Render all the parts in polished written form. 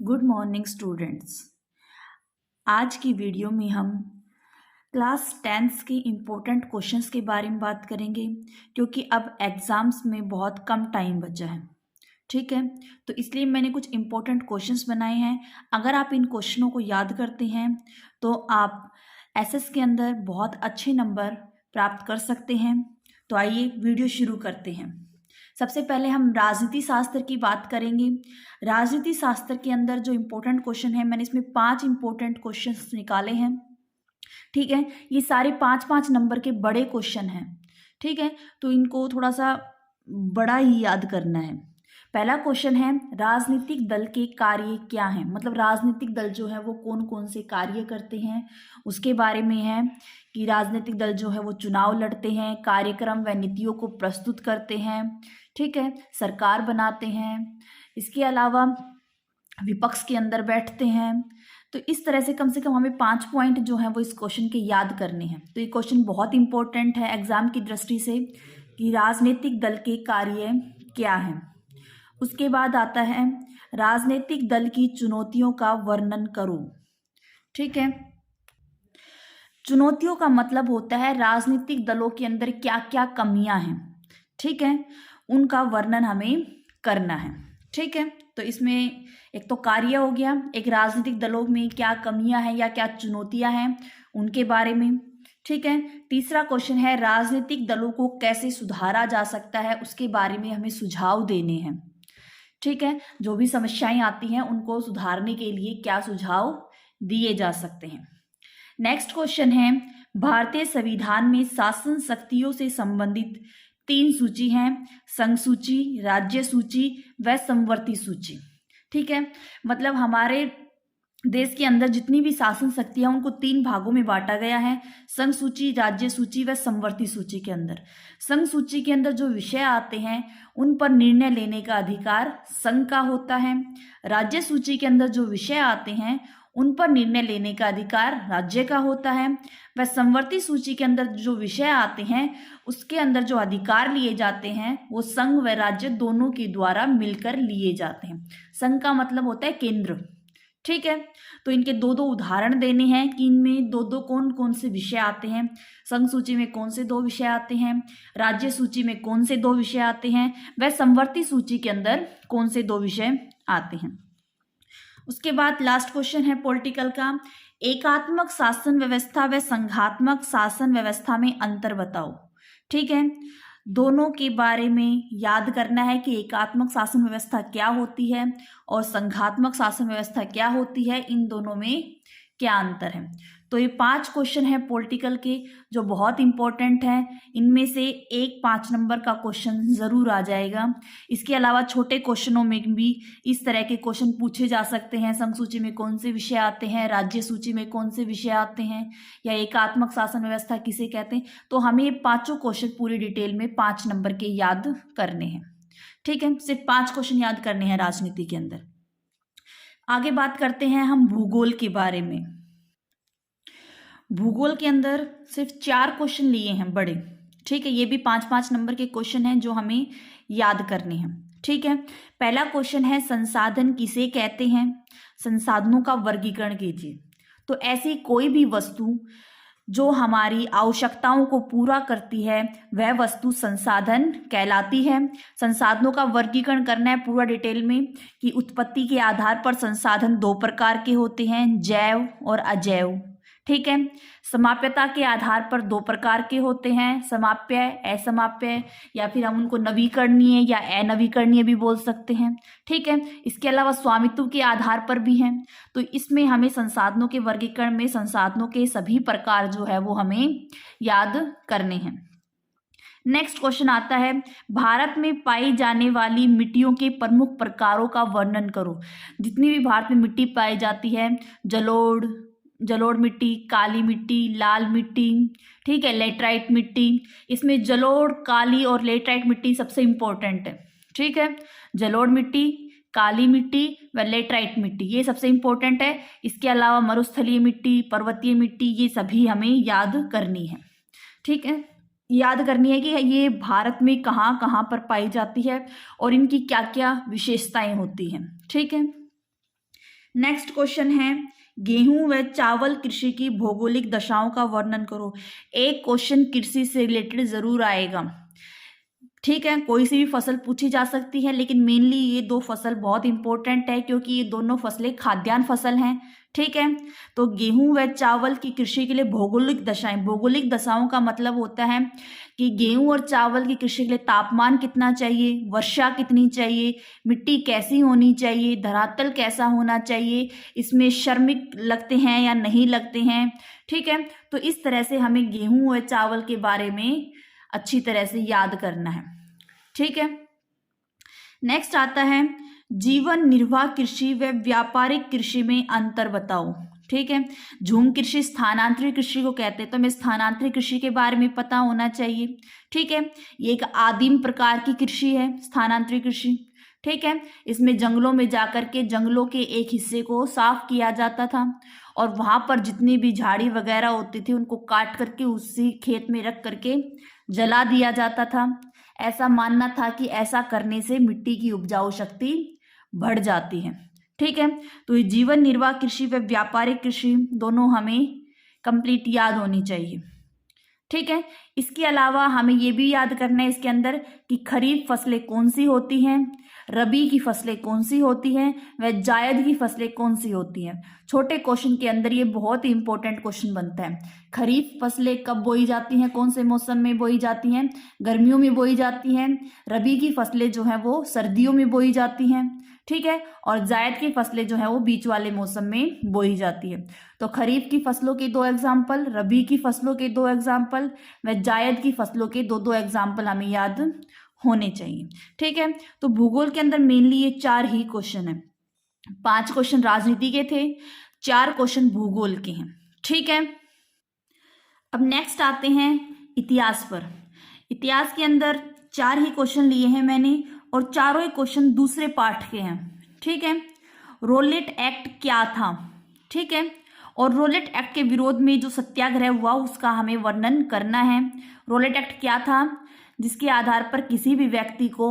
Good morning students. आज की video में हम क्लास 10th के इम्पोर्टेंट क्वेश्चंस के बारे में बात करेंगे, क्योंकि अब एग्ज़ाम्स में बहुत कम टाइम बचा है। ठीक है, तो इसलिए मैंने कुछ इम्पोर्टेंट क्वेश्चंस बनाए हैं। अगर आप इन क्वेश्चनों को याद करते हैं तो आप एसएस के अंदर बहुत अच्छे नंबर प्राप्त कर सकते हैं। तो आइए वीडियो शुरू करते हैं। सबसे पहले हम राजनीति शास्त्र की बात करेंगे। राजनीति शास्त्र के अंदर जो इम्पोर्टेंट क्वेश्चन है, मैंने इसमें 5 इम्पोर्टेंट क्वेश्चंस निकाले हैं। ठीक है, ये सारे 5-5 नंबर के बड़े क्वेश्चन हैं। ठीक है, तो इनको थोड़ा सा बड़ा ही याद करना है। पहला क्वेश्चन है, राजनीतिक दल के कार्य क्या हैं? मतलब राजनीतिक दल जो है वो कौन कौन से कार्य करते हैं उसके बारे में है कि राजनीतिक दल जो है वो चुनाव लड़ते हैं, कार्यक्रम व नीतियों को प्रस्तुत करते हैं, ठीक है, सरकार बनाते हैं, इसके अलावा विपक्ष के अंदर बैठते हैं। तो इस तरह से कम हमें 5 पॉइंट जो हैं वो इस क्वेश्चन के याद करने हैं। तो ये क्वेश्चन बहुत इंपॉर्टेंट है एग्जाम की दृष्टि से कि राजनीतिक दल के कार्य क्या हैं। उसके बाद आता है, राजनीतिक दल की चुनौतियों का वर्णन करो। ठीक है, चुनौतियों का मतलब होता है राजनीतिक दलों के अंदर क्या क्या कमियां हैं। ठीक है, उनका वर्णन हमें करना है। ठीक है, तो इसमें एक तो कार्य हो गया, एक राजनीतिक दलों में क्या कमियां हैं या क्या चुनौतियां हैं उनके बारे में। ठीक है, तीसरा क्वेश्चन है, राजनीतिक दलों को कैसे सुधारा जा सकता है उसके बारे में हमें सुझाव देने हैं। ठीक है, जो भी समस्याएं आती हैं उनको सुधारने के लिए क्या सुझाव दिए जा सकते हैं। नेक्स्ट क्वेश्चन है, भारतीय संविधान में शासन शक्तियों से संबंधित 3 सूची हैं, संघ सूची, राज्य सूची व समवर्ती सूची। ठीक है, मतलब हमारे देश के अंदर जितनी भी शासन शक्तियां उनको 3 भागों में बांटा गया है, संघ सूची, राज्य सूची व समवर्ती सूची के अंदर। संघ सूची के अंदर जो विषय आते हैं उन पर निर्णय लेने का अधिकार संघ का होता है। राज्य सूची के अंदर जो विषय आते हैं उन पर निर्णय लेने का अधिकार राज्य का होता है। वह समवर्ती सूची के अंदर जो विषय आते हैं उसके अंदर जो अधिकार लिए जाते हैं वो संघ व राज्य दोनों के द्वारा मिलकर लिए जाते हैं। संघ का मतलब होता है केंद्र। ठीक है, तो इनके 2-2 उदाहरण देने हैं कि इनमें 2-2 कौन कौन से विषय आते हैं। संघ सूची में कौन से 2 विषय आते हैं, राज्य सूची में कौन से 2 विषय आते हैं, वह समवर्ती सूची के अंदर कौन से 2 विषय आते हैं। उसके बाद लास्ट क्वेश्चन है पॉलिटिकल का, एकात्मक शासन व्यवस्था व संघात्मक शासन व्यवस्था में अंतर बताओ। ठीक है, दोनों के बारे में याद करना है कि एकात्मक शासन व्यवस्था क्या होती है और संघात्मक शासन व्यवस्था क्या होती है, इन दोनों में क्या अंतर है। तो ये 5 क्वेश्चन है पॉलिटिकल के जो बहुत इंपॉर्टेंट हैं। इनमें से एक 5 नंबर का क्वेश्चन जरूर आ जाएगा। इसके अलावा छोटे क्वेश्चनों में भी इस तरह के क्वेश्चन पूछे जा सकते हैं, संघ सूची में कौन से विषय आते हैं, राज्य सूची में कौन से विषय आते हैं, या एकात्मक शासन व्यवस्था किसे कहते हैं। तो हमें ये 5 क्वेश्चन पूरी डिटेल में 5 नंबर के याद करने हैं। ठीक है, सिर्फ 5 क्वेश्चन याद करने हैं राजनीति के अंदर। आगे बात करते हैं हम भूगोल के बारे में। भूगोल के अंदर सिर्फ 4 क्वेश्चन लिए हैं बड़े। ठीक है, ये भी 5-5 नंबर के क्वेश्चन हैं जो हमें याद करने हैं। ठीक है, पहला क्वेश्चन है, संसाधन किसे कहते हैं? संसाधनों का वर्गीकरण कीजिए। तो ऐसी कोई भी वस्तु जो हमारी आवश्यकताओं को पूरा करती है वह वस्तु संसाधन कहलाती है। संसाधनों का वर्गीकरण करना है पूरा डिटेल में कि उत्पत्ति के आधार पर संसाधन 2 प्रकार के होते हैं, जैव और अजैव। ठीक है, समाप्यता के आधार पर 2 प्रकार के होते हैं, समाप्य, असमाप्य, या फिर हम उनको नवीकरणीय या अनवीकरणीय भी बोल सकते हैं। ठीक है, इसके अलावा स्वामित्व के आधार पर भी हैं। तो इसमें हमें संसाधनों के वर्गीकरण में संसाधनों के सभी प्रकार जो है वो हमें याद करने हैं। नेक्स्ट क्वेश्चन आता है, भारत में पाई जाने वाली मिट्टियों के प्रमुख प्रकारों का वर्णन करो। जितनी भी भारत में मिट्टी पाई जाती है, जलोढ़ मिट्टी, काली मिट्टी, लाल मिट्टी, ठीक है, लेटराइट मिट्टी। इसमें जलोढ़, काली और लेटराइट मिट्टी सबसे इंपॉर्टेंट है। ठीक है, जलोढ़ मिट्टी, काली मिट्टी व लेटराइट मिट्टी ये सबसे इंपॉर्टेंट है। इसके अलावा मरुस्थलीय मिट्टी, पर्वतीय मिट्टी, ये सभी हमें याद करनी है। ठीक है, याद करनी है कि ये भारत में कहाँ कहाँ पर पाई जाती है और इनकी क्या क्या विशेषताएं होती हैं। ठीक है, नेक्स्ट क्वेश्चन है गेहूं व चावल कृषि की भौगोलिक दशाओं का वर्णन करो। एक क्वेश्चन कृषि से रिलेटेड जरूर आएगा, ठीक है। कोई सी भी फसल पूछी जा सकती है, लेकिन मेनली ये दो फसल बहुत इंपॉर्टेंट है क्योंकि ये दोनों फसलें खाद्यान्न फसल हैं, ठीक है। तो गेहूं व चावल की कृषि के लिए भौगोलिक दशाएं, भौगोलिक दशाओं का मतलब होता है कि गेहूं और चावल की कृषि के लिए तापमान कितना चाहिए, वर्षा कितनी चाहिए, मिट्टी कैसी होनी चाहिए, धरातल कैसा होना चाहिए, इसमें श्रमिक लगते हैं या नहीं लगते हैं, ठीक है। तो इस तरह से हमें गेहूं व चावल के बारे में अच्छी तरह से याद करना है, ठीक है। नेक्स्ट आता है जीवन निर्वाह कृषि व व्यापारिक कृषि में अंतर बताओ, ठीक है। झूम कृषि स्थानांतरित कृषि को कहते हैं, तो हमें स्थानांतरित कृषि के बारे में पता होना चाहिए, ठीक है। ये एक आदिम प्रकार की कृषि है स्थानांतरित कृषि, ठीक है। इसमें जंगलों में जाकर के जंगलों के एक हिस्से को साफ किया जाता था और वहां पर जितनी भी झाड़ी वगैरह होती थी उनको काट करके उसी खेत में रख करके जला दिया जाता था। ऐसा मानना था कि ऐसा करने से मिट्टी की उपजाऊ शक्ति बढ़ जाती है, ठीक है। तो ये जीवन निर्वाह कृषि व व्यापारिक कृषि दोनों हमें कंप्लीट याद होनी चाहिए, ठीक है। इसके अलावा हमें ये भी याद करना है इसके अंदर कि खरीफ फसलें कौन सी होती हैं, रबी की फसलें कौन सी होती हैं, व जायद की फसलें कौन सी होती हैं। छोटे क्वेश्चन के अंदर ये बहुत ही इंपॉर्टेंट क्वेश्चन बनता है। खरीफ फसलें कब बोई जाती हैं, कौन से मौसम में बोई जाती हैं, गर्मियों में बोई जाती हैं। रबी की फसलें जो हैं वो सर्दियों में बोई जाती हैं, ठीक है। और जायद की फसलें जो है वो बीच वाले मौसम में बोई जाती है। तो खरीफ की फसलों के दो एग्जाम्पल, रबी की फसलों के दो एग्जाम्पल व जायद की फसलों के दो एग्जाम्पल हमें याद होने चाहिए, ठीक है। तो भूगोल के अंदर मेनली ये 4 ही क्वेश्चन है। 5 क्वेश्चन राजनीति के थे, 4 क्वेश्चन भूगोल के हैं, ठीक है। अब नेक्स्ट आते हैं इतिहास पर। इतिहास के अंदर 4 ही क्वेश्चन लिए हैं मैंने और चारों ही क्वेश्चन दूसरे पार्ट के हैं, ठीक है। रोलेट एक्ट क्या था, ठीक है। और रोलेट एक्ट के विरोध में जो सत्याग्रह हुआ उसका हमें वर्णन करना है। रोलेट एक्ट क्या था, जिसके आधार पर किसी भी व्यक्ति को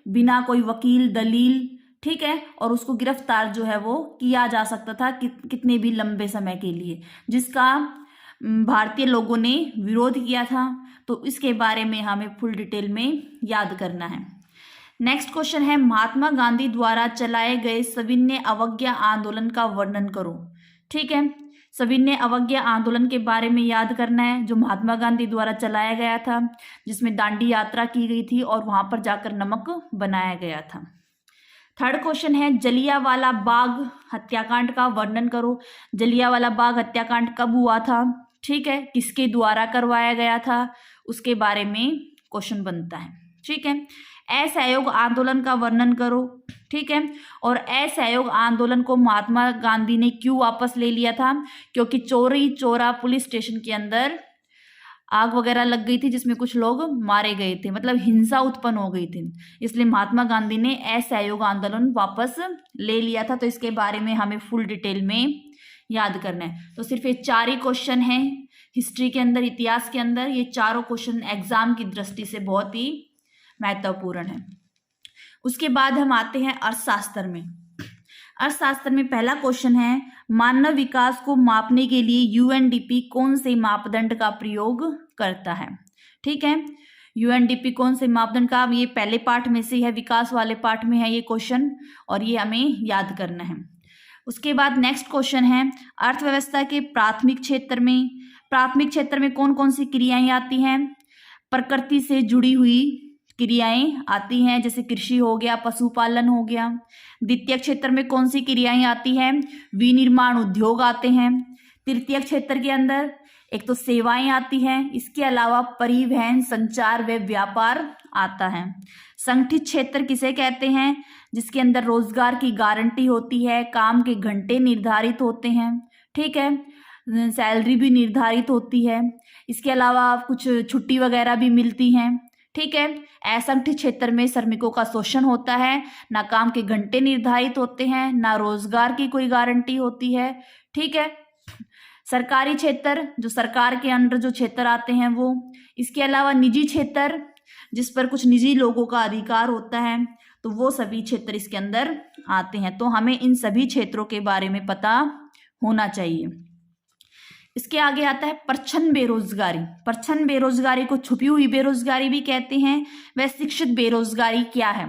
बिना कोई वकील दलील, ठीक है, और उसको गिरफ्तार जो है वो किया जा सकता था कितने भी लंबे समय के लिए, जिसका भारतीय लोगों ने विरोध किया था। तो इसके बारे में हमें फुल डिटेल में याद करना है। नेक्स्ट क्वेश्चन है महात्मा गांधी द्वारा चलाए गए सविनय अवज्ञा आंदोलन का वर्णन करो, ठीक है। सविनय अवज्ञा आंदोलन के बारे में याद करना है, जो महात्मा गांधी द्वारा चलाया गया था, जिसमें दांडी यात्रा की गई थी और वहां पर जाकर नमक बनाया गया था। थर्ड क्वेश्चन है जलियांवाला बाग हत्याकांड का वर्णन करो। जलियांवाला बाग हत्याकांड कब हुआ था, ठीक है, किसके द्वारा करवाया गया था, उसके बारे में क्वेश्चन बनता है, ठीक है। असहयोग आंदोलन का वर्णन करो, ठीक है। और असहयोग आंदोलन को महात्मा गांधी ने क्यों वापस ले लिया था, क्योंकि चौरी चौरा पुलिस स्टेशन के अंदर आग वगैरह लग गई थी जिसमें कुछ लोग मारे गए थे, मतलब हिंसा उत्पन्न हो गई थी, इसलिए महात्मा गांधी ने असहयोग आंदोलन वापस ले लिया था। तो इसके बारे में हमें फुल डिटेल में याद करना है। तो सिर्फ ये 4 ही क्वेश्चन हैं हिस्ट्री के अंदर, इतिहास के अंदर। ये चारों क्वेश्चन एग्जाम की दृष्टि से बहुत ही महत्वपूर्ण है। उसके बाद हम आते हैं अर्थशास्त्र में। अर्थशास्त्र में पहला क्वेश्चन है मानव विकास को मापने के लिए यूएनडीपी कौन से मापदंड का प्रयोग करता है, ठीक है। यूएनडीपी कौन से मापदंड का, ये पहले पार्ट में से है, विकास वाले पार्ट में है ये क्वेश्चन, और ये हमें याद करना है। उसके बाद नेक्स्ट क्वेश्चन है अर्थव्यवस्था के प्राथमिक क्षेत्र में, प्राथमिक क्षेत्र में कौन कौन सी क्रियाएं आती हैं, प्रकृति से जुड़ी हुई क्रियाएं आती हैं, जैसे कृषि हो गया, पशुपालन हो गया। द्वितीय क्षेत्र में कौन सी क्रियाएं आती हैं, विनिर्माण उद्योग आते हैं। तृतीय क्षेत्र के अंदर एक तो सेवाएं आती हैं, इसके अलावा परिवहन, संचार व व्यापार आता है। संगठित क्षेत्र किसे कहते हैं, जिसके अंदर रोजगार की गारंटी होती है, काम के घंटे निर्धारित होते हैं, ठीक है, सैलरी भी निर्धारित होती है, इसके अलावा कुछ छुट्टी वगैरह भी मिलती हैं, ठीक है। असंगठित क्षेत्र में श्रमिकों का शोषण होता है, ना काम के घंटे निर्धारित होते हैं, ना रोजगार की कोई गारंटी होती है, ठीक है। सरकारी क्षेत्र, जो सरकार के अंडर जो क्षेत्र आते हैं वो, इसके अलावा निजी क्षेत्र जिस पर कुछ निजी लोगों का अधिकार होता है, तो वो सभी क्षेत्र इसके अंदर आते हैं। तो हमें इन सभी क्षेत्रों के बारे में पता होना चाहिए। इसके आगे आता है प्रच्छन्न बेरोजगारी। प्रच्छन्न बेरोजगारी को छुपी हुई बेरोजगारी भी कहते हैं। वह शिक्षित बेरोजगारी क्या है?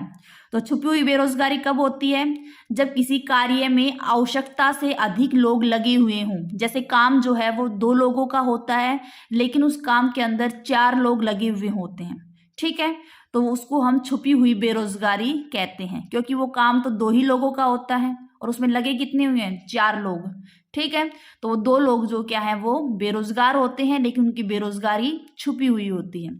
तो छुपी हुई बेरोजगारी कब होती है? जब किसी कार्य में आवश्यकता से अधिक लोग लगे हुए हों। जैसे काम जो है वो 2 लोगों का होता है, लेकिन उस काम के अंदर 4 लोग लगे हुए होते हैं, ठीक है, तो उसको हम छुपी हुई बेरोजगारी कहते हैं, क्योंकि वो काम तो 2 ही लोगों का होता है और उसमें लगे कितने हुए हैं? 4 लोग, ठीक है। तो वो 2 लोग जो क्या है वो बेरोजगार होते हैं, लेकिन उनकी बेरोजगारी छुपी हुई होती है।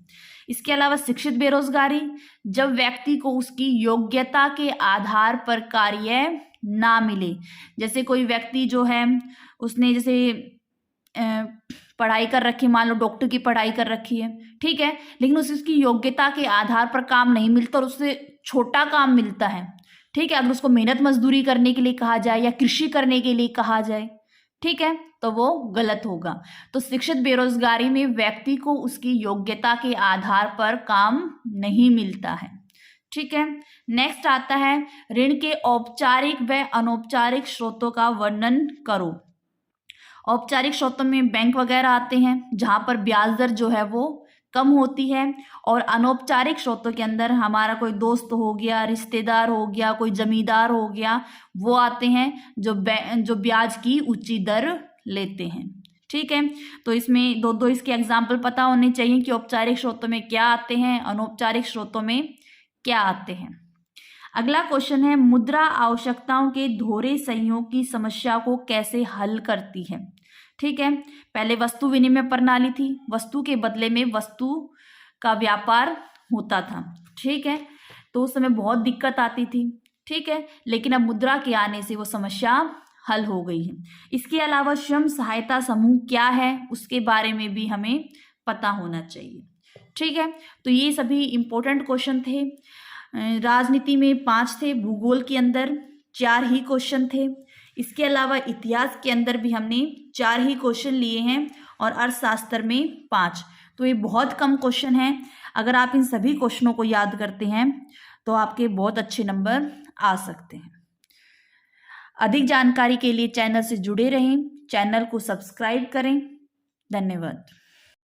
इसके अलावा शिक्षित बेरोजगारी, जब व्यक्ति को उसकी योग्यता के आधार पर कार्य ना मिले। जैसे कोई व्यक्ति जो है उसने जैसे पढ़ाई कर रखी, मान लो डॉक्टर की पढ़ाई कर रखी है, ठीक है, लेकिन उसे उसकी योग्यता के आधार पर काम नहीं मिलता और उससे छोटा काम मिलता है, ठीक है। अगर उसको मेहनत मजदूरी करने के लिए कहा जाए या कृषि करने के लिए कहा जाए, ठीक है, तो वो गलत होगा। तो शिक्षित बेरोजगारी में व्यक्ति को उसकी योग्यता के आधार पर काम नहीं मिलता है, ठीक है। नेक्स्ट आता है ऋण के औपचारिक व अनौपचारिक स्रोतों का वर्णन करो। औपचारिक स्रोतों में बैंक वगैरह आते हैं जहां पर ब्याज दर जो है वो कम होती है, और अनौपचारिक स्रोतों के अंदर हमारा कोई दोस्त हो गया, रिश्तेदार हो गया, कोई जमींदार हो गया, वो आते हैं जो ब्याज की ऊंची दर लेते हैं, ठीक है। तो इसमें दो इसके एग्जाम्पल पता होने चाहिए कि औपचारिक स्रोतों में क्या आते हैं, अनौपचारिक स्रोतों में क्या आते हैं। अगला क्वेश्चन है मुद्रा आवश्यकताओं के दोहरे संयोग की समस्या को कैसे हल करती है, ठीक है। पहले वस्तु विनिमय प्रणाली थी, वस्तु के बदले में वस्तु का व्यापार होता था, ठीक है, तो उस समय बहुत दिक्कत आती थी, ठीक है, लेकिन अब मुद्रा के आने से वो समस्या हल हो गई है। इसके अलावा स्वयं सहायता समूह क्या है उसके बारे में भी हमें पता होना चाहिए, ठीक है। तो ये सभी इंपॉर्टेंट क्वेश्चन थे। राजनीति में 5 थे, भूगोल के अंदर 4 ही क्वेश्चन थे, इसके अलावा इतिहास के अंदर भी हमने 4 ही क्वेश्चन लिए हैं और अर्थशास्त्र में 5। तो ये बहुत कम क्वेश्चन हैं। अगर आप इन सभी क्वेश्चनों को याद करते हैं तो आपके बहुत अच्छे नंबर आ सकते हैं। अधिक जानकारी के लिए चैनल से जुड़े रहें, चैनल को सब्सक्राइब करें। धन्यवाद।